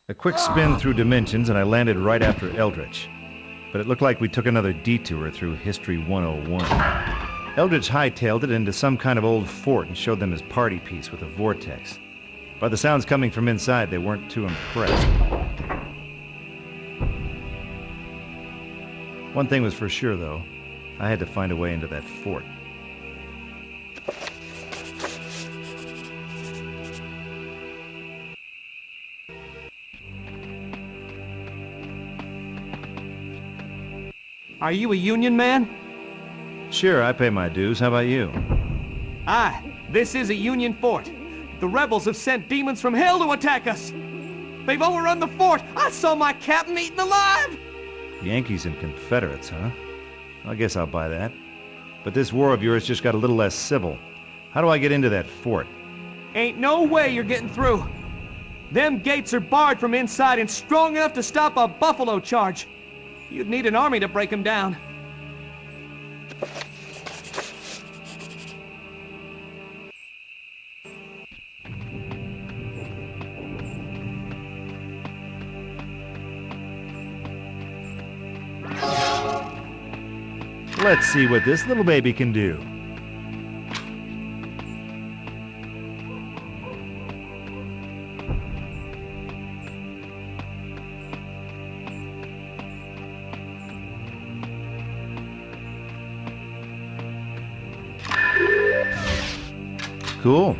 A quick spin through dimensions and I landed right after Eldridge. But it looked like we took another detour through History 101. Eldridge hightailed it into some kind of old fort and showed them his party piece with a vortex. By the sounds coming from inside, they weren't too impressed. One thing was for sure, though. I had to find a way into that fort. Are you a Union man? Sure, I pay my dues. How about you? Aye, this is a Union fort. The rebels have sent demons from hell to attack us. They've overrun the fort. I saw my captain eaten alive. Yankees and Confederates, huh? I guess I'll buy that. But this war of yours just got a little less civil. How do I get into that fort? Ain't no way you're getting through. Them gates are barred from inside and strong enough to stop a buffalo charge. You'd need an army to break them down. Let's see what this little baby can do. Cool.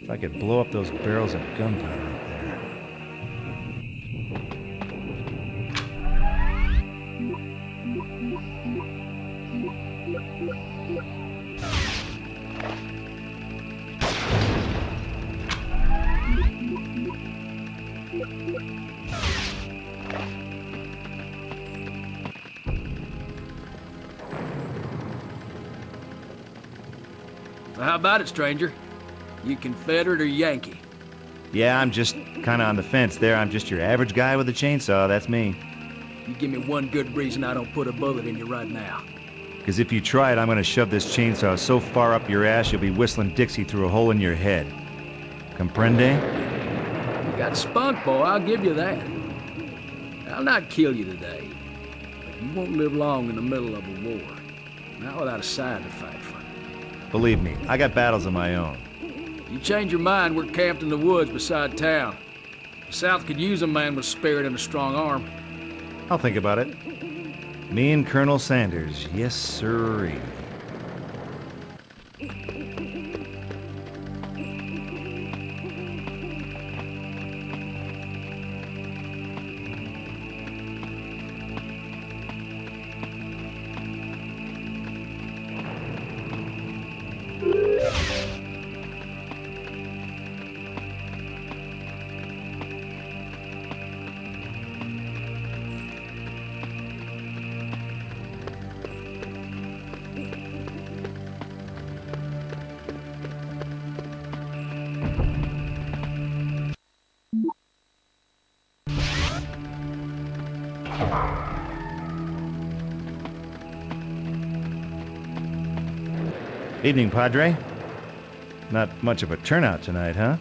If I could blow up those barrels of gunpowder up there. So how about it, stranger? You Confederate or Yankee? Yeah, I'm just kind of on the fence there. I'm just your average guy with a chainsaw, that's me. You give me one good reason I don't put a bullet in you right now. Because if you try it, I'm going to shove this chainsaw so far up your ass you'll be whistling Dixie through a hole in your head. Comprende? You got spunk, boy, I'll give you that. I'll not kill you today, but you won't live long in the middle of a war. Not without a side to fight for. Believe me, I got battles of my own. You change your mind, we're camped in the woods beside town. The South could use a man with spirit and a strong arm. I'll think about it. Me and Colonel Sanders, yes sirree. Evening, Padre. Not much of a turnout tonight, huh?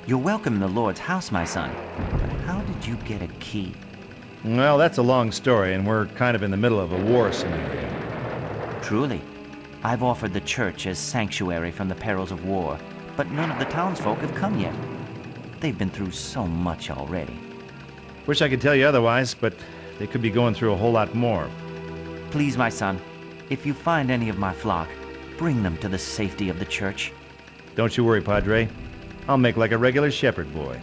You're welcome in the Lord's house, my son. But how did you get a key? Well, that's a long story, and we're kind of in the middle of a war scenario. Truly. I've offered the church as sanctuary from the perils of war, but none of the townsfolk have come yet. They've been through so much already. Wish I could tell you otherwise, but they could be going through a whole lot more. Please, my son, if you find any of my flock, bring them to the safety of the church. Don't you worry, Padre. I'll make like a regular shepherd boy.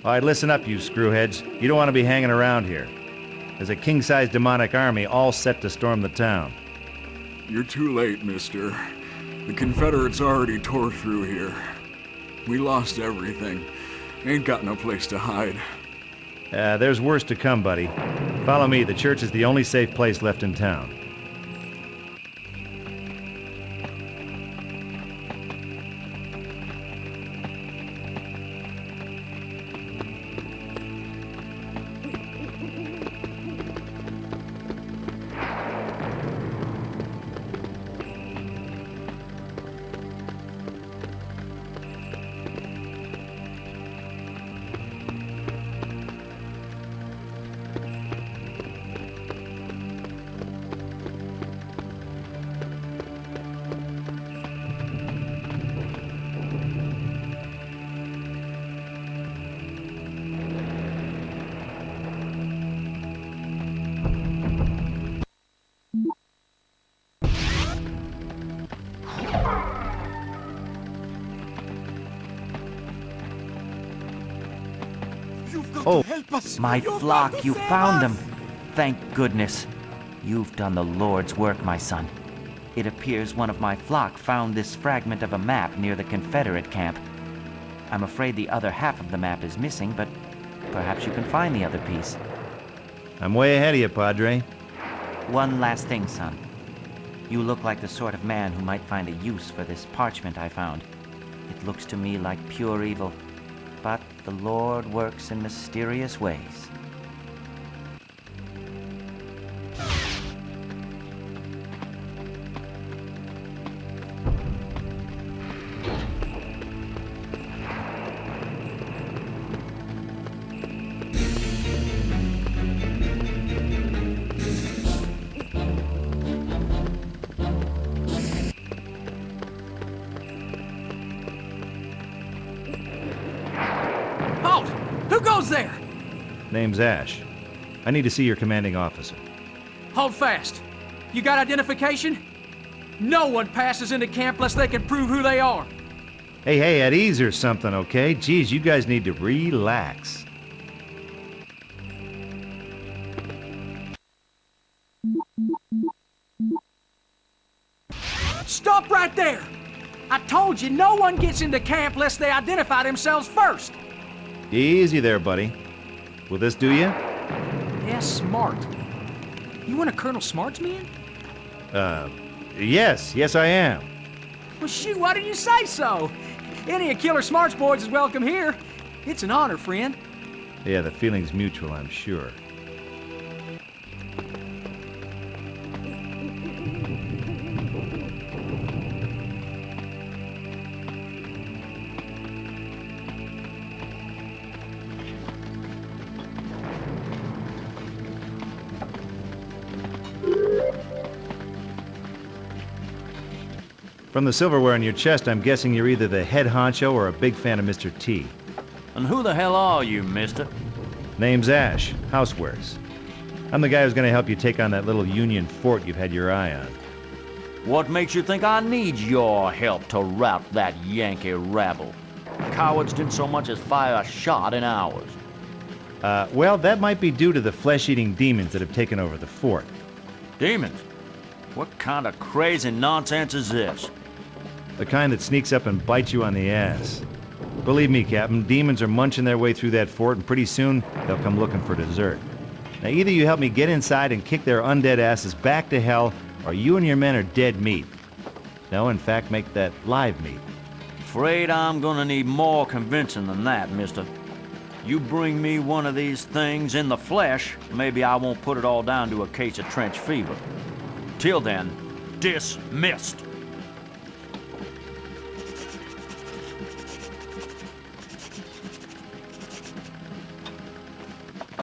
All right, listen up, you screwheads. You don't want to be hanging around here. There's a king-sized demonic army all set to storm the town. You're too late, mister. The Confederates already tore through here. We lost everything. Ain't got no place to hide. There's worse to come, buddy. Follow me. The church is the only safe place left in town. Oh, My flock, you found them. Thank goodness. You've done the Lord's work, my son. It appears one of my flock found this fragment of a map near the Confederate camp. I'm afraid the other half of the map is missing, but perhaps you can find the other piece. I'm way ahead of you, Padre. One last thing, son. You look like the sort of man who might find a use for this parchment I found. It looks to me like pure evil, but the Lord works in mysterious ways. Halt! Who goes there? Name's Ash. I need to see your commanding officer. Hold fast. You got identification? No one passes into camp unless they can prove who they are. Hey, at ease or something, okay? Geez, you guys need to relax. Stop right there! I told you no one gets into camp unless they identify themselves first. Easy there, buddy. Will this do you? Yeah, smart. You one of Colonel Smart's men? Yes, I am. Well, shoot, why didn't you say so? Any of Killer Smart's boys is welcome here. It's an honor, friend. Yeah, the feeling's mutual, I'm sure. From the silverware on your chest, I'm guessing you're either the head honcho or a big fan of Mr. T. And who the hell are you, mister? Name's Ash, Housewares. I'm the guy who's gonna help you take on that little Union fort you've had your eye on. What makes you think I need your help to rout that Yankee rabble? Cowards didn't so much as fire a shot in ours. Well, that might be due to the flesh-eating demons that have taken over the fort. Demons? What kind of crazy nonsense is this? The kind that sneaks up and bites you on the ass. Believe me, Captain, demons are munching their way through that fort, and pretty soon they'll come looking for dessert. Now, either you help me get inside and kick their undead asses back to hell, or you and your men are dead meat. No, in fact, make that live meat. Afraid I'm gonna need more convincing than that, mister. You bring me one of these things in the flesh, maybe I won't put it all down to a case of trench fever. Till then, dismissed.